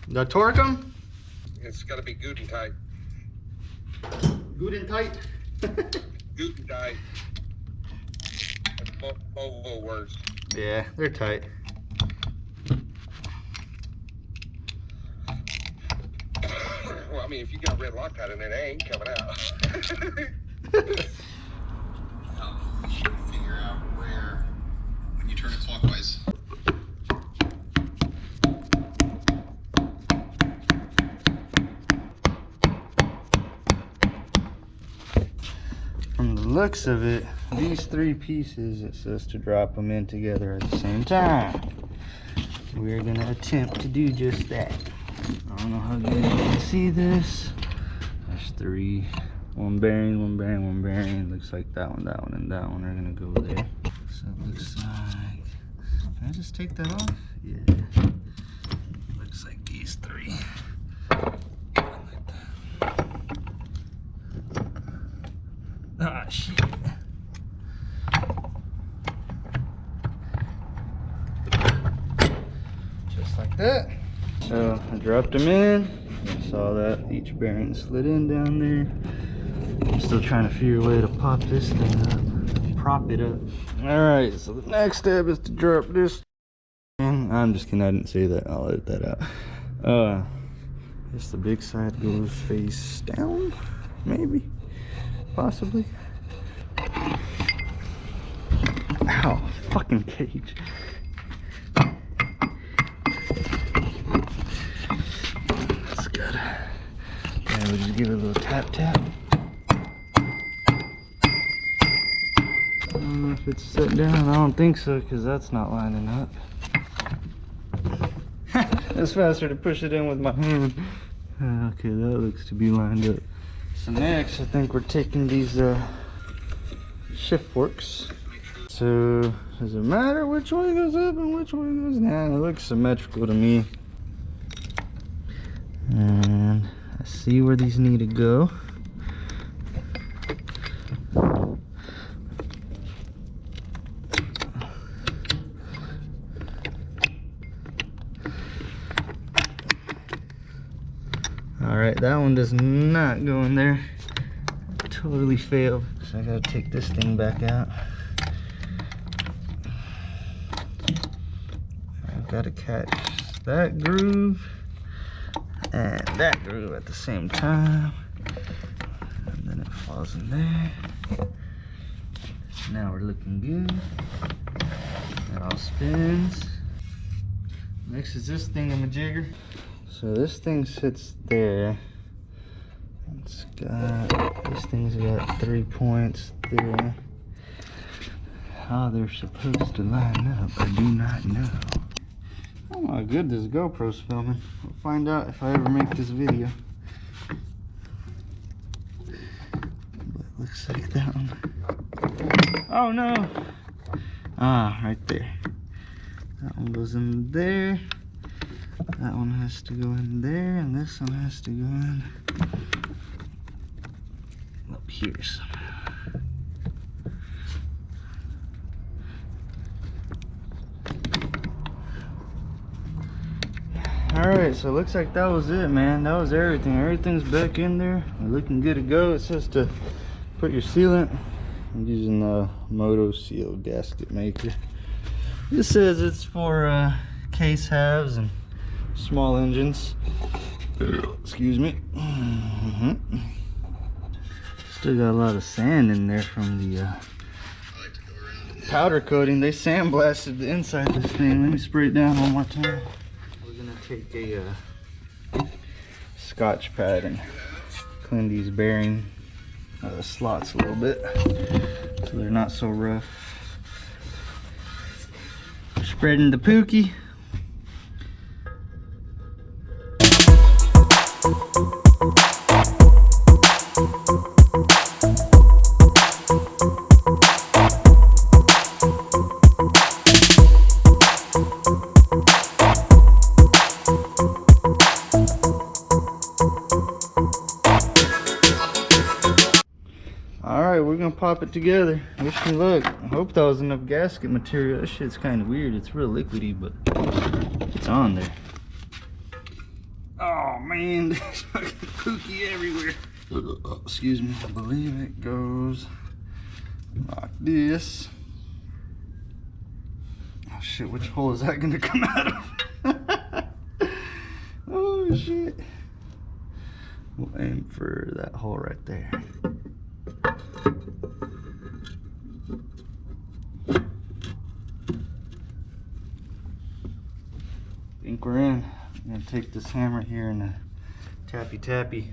The torque them? It's got to be good and tight. Good and tight? Good and tight. That's Volvo words. Yeah, they're tight. Well, I mean, if you got red Loctite in there, they ain't coming out. Figure out where, when you turn it clockwise. From the looks of it, these three pieces, it says to drop them in together at the same time. We're gonna attempt to do just that. I don't know how good you can see this. There's three. One bearing, one bearing, one bearing. Looks like that one, and that one are gonna go there. So it looks like, can I just take that off? Yeah. Looks like these three. Ah, shit. Just like that. So I dropped them in. I saw that each bearing slid in down there. I'm still trying to figure a way to pop this thing up. Prop it up. Alright, so the next step is to drop this. And I'm just kidding, I didn't say that. I'll edit that out. I guess the big side goes face down, maybe. Possibly. Ow, fucking cage. That's good. Yeah, we'll just give it a little tap tap. I don't know if it's set down. I don't think so, because that's not lining up. It's faster to push it in with my hand. Okay, that looks to be lined up. So next, I think we're taking these shift forks. So does it matter which way goes up and which way goes down? It looks symmetrical to me. And I see where these need to go. Alright, that one does not go in there. Totally failed. So I gotta take this thing back out. I've gotta catch that groove and that groove at the same time. And then it falls in there. Now we're looking good. That all spins. Next is this thingamajigger. So this thing sits there. It's got, this thing's got 3 points there. How they're supposed to line up, I do not know. Oh my goodness, GoPro's filming. We'll find out if I ever make this video. But it looks like that one. Oh no! Ah, right there. That one goes in there. That one has to go in there, and this one has to go in up here somehow. Alright, so it looks like that was it, man. That was everything. Everything's back in there. We're looking good to go. It says to put your sealant. I'm using the Moto Seal gasket maker. This says it's for case halves and small engines. Excuse me. Still got a lot of sand in there from the powder coating. They sandblasted the inside of this thing. Let me spray it down one more time. We're gonna take a Scotch pad and clean these bearing slots a little bit so they're not so rough. Spreading the pookie. Alright, we're gonna pop it together. Wish me luck. I hope that was enough gasket material. This shit's kind of weird. It's real liquidy, but it's on there. Oh man, there's fucking pookie everywhere. Excuse me. I believe it goes like this. Oh shit, which hole is that gonna come out of? Oh shit. We'll aim for that hole right there. I think we're in. I'm gonna take this hammer here and tappy tappy.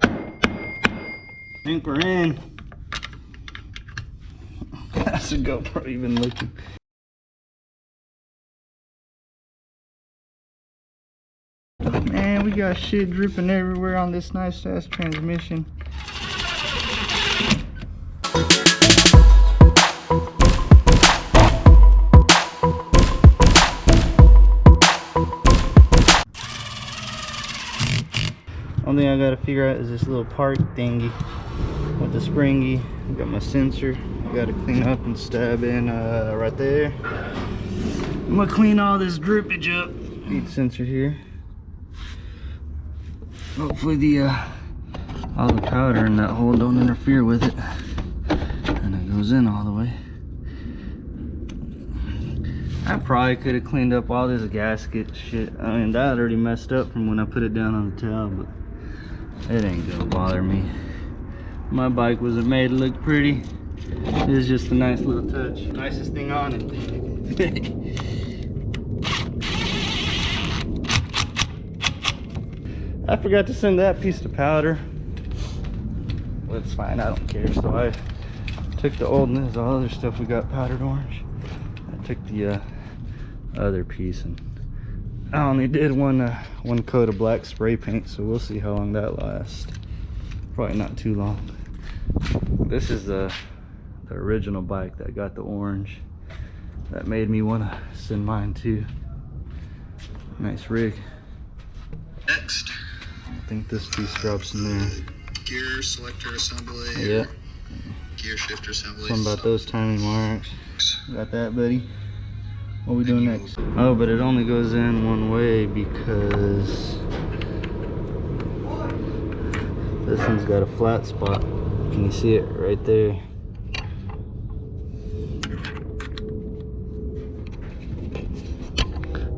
I think we're in. How's the GoPro even looking? Man, we got shit dripping everywhere on this nice ass transmission. Only thing I gotta figure out is this little part thingy with the springy. I got my sensor. I gotta clean up and stab in right there. I'm gonna clean all this drippage up. Heat sensor here. Hopefully the all the powder in that hole don't interfere with it, and it goes in all the way. I probably could have cleaned up all this gasket shit. I mean, that already messed up from when I put it down on the towel, but it ain't gonna bother me. My bike wasn't made to look pretty. It's just a nice little touch. Nicest thing on it. I forgot to send that piece of powder. Well, it's fine, I don't care. So I took the old, and there's all other stuff we got powdered orange. I took the other piece, and I only did one coat of black spray paint, so we'll see how long that lasts. Probably not too long. This is the original bike that got the orange. That made me want to send mine too. Nice rig. Next, I think this piece drops in there. gear selector assembly. Yeah. Gear shifter assembly. Something about those timing marks. Got that, buddy? What are we doing next? Oh, but it only goes in one way because this one's got a flat spot. Can you see it right there?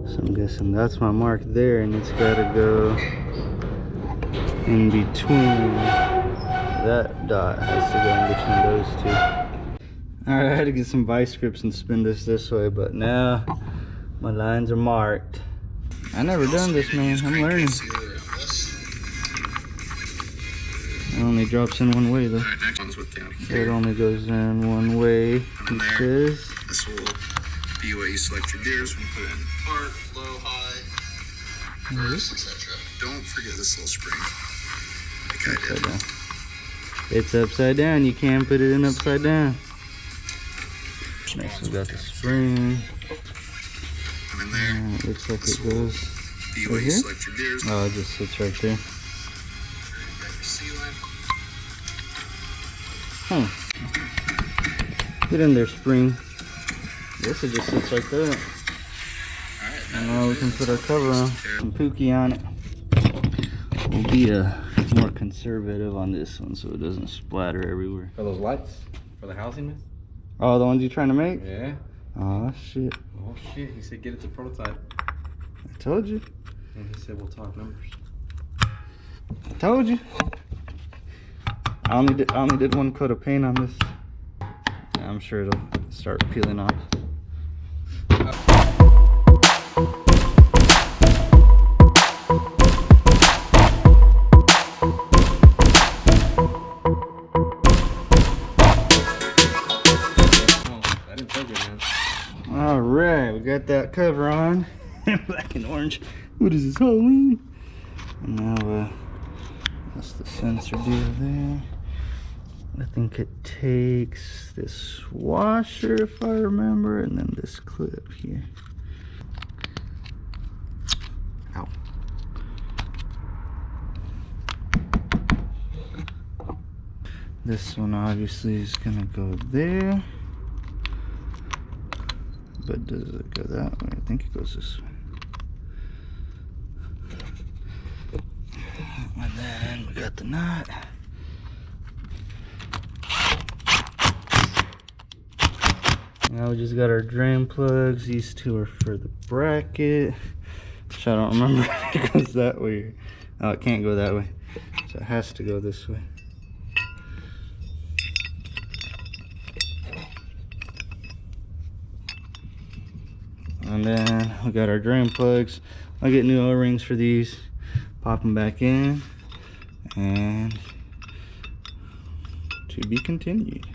So I'm guessing that's my mark there, and it's gotta go in between. That dot has to go in between those two. Alright, I had to get some vice grips and spin this way, but now my lines are marked. I never done this, man. I'm learning. It only drops in one way, though. Alright, next one's with down It here. only goes in one way. And It there. says. This will be what you select your gears when you put it in park, low, high, reverse, etc. Don't forget this little spring. Like I Upside did. down. It's upside down. You can put it in upside down. Next we got the spring. And in there, It looks like this it will goes. be right what you here? select your gears. Oh, it just sits right there. Got your sealant. Get in there, spring. Guess it just sits like that. Alright, And now we can put our cover on. Some pookie on it. We'll be more conservative on this one so it doesn't splatter everywhere. For those lights? For the housing, man? Oh, the ones you're trying to make? Yeah. Oh, shit. Oh shit, he said get it to prototype. I told you. And he said we'll talk numbers. I told you. I only did one coat of paint on this. I'm sure it'll start peeling off. Oh, that didn't feel good, man. All right, we got that cover on. Black and orange. What is this, Halloween? And now that's the sensor deal there. I think it takes this washer, if I remember, and then this clip here. Ow. This one obviously is gonna go there. But does it go that way? I think it goes this way. And then we got the nut. Now we just got our drain plugs. These two are for the bracket, which I don't remember if it goes that way. Oh, it can't go that way. So it has to go this way. And then we got our drain plugs. I'll get new O-rings for these, pop them back in, and to be continued.